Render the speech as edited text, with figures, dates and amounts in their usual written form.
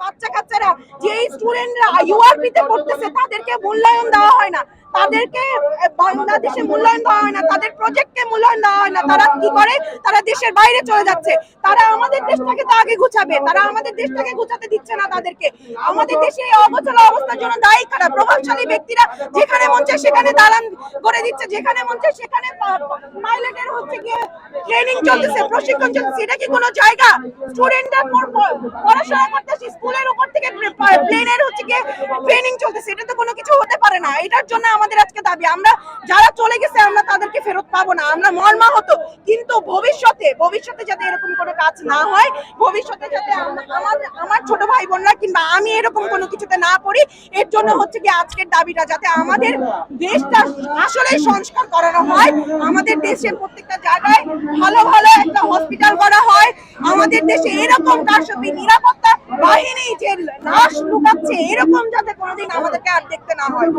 বাচ্চা কাচ্চারা যে স্টুডেন্টরা ইউআরপিতে পড়তেছে তাদেরকে মূল্যায়ন দেওয়া হয় না, তাদেরকে বাংলাদেশে মূল্যায়ন দেওয়া হয় না, তাদের প্রজেক্টকে মূল্যায়ন দেওয়া হয় না। তারা কি করে? তারা দেশের বাইরে চলে যাচ্ছে। তারা আমাদের দেশটাকে তো আগে গুছাবে, তারা আমাদের দেশটাকে গুছাতে দিচ্ছে না তাদেরকে। আমাদের দেশে এই অগোছালো অবস্থার জন্য দায়ী কারা? প্রভাবশালী ব্যক্তিরা যেখানে মন চায় সেখানে দালান করে দিচ্ছে, যেখানে মন চায় সেখানে পাইলটের হচ্ছে গিয়ে ট্রেনিং চলতেছে, প্রশিক্ষণ চলতেছে। এটা কি কোনো জায়গা? স্টুডেন্টরা পড়াশোনা করতেছে, স্কুলের উপর থেকে প্লেনের হচ্ছে গিয়ে ট্রেনিং চলতেছে। এটা তো কোনো কিছু হতে পারে না। এটার জন্য আমাদের আজকে দাবি, আমরা যারা চলে গেছে আমরা তাদেরকে ফেরত পাবো না, আমরা মর্মাহত। কিন্তু ভবিষ্যতে যাতে এরকম কোনো কাজ না হয়, ভবিষ্যতে যাতে আমার ছোট ভাই বোনরা কিংবা আমি এরকম কোনো কিছুতে না পড়ি, এর জন্য হচ্ছে কি আজকের দাবিটা, যাতে আমাদের দেশটা আসলে সংস্কার করানো হয়, আমাদের দেশের প্রত্যেকটা জায়গায় ভালো ভালো একটা হসপিটাল করা হয়, আমাদের দেশে এরকম কারসাজি নিরাপত্তা বাহিনী যে লাশ লুকাচ্ছে এরকম যাতে কোনোদিন আমাদেরকে আর দেখতে না হয়।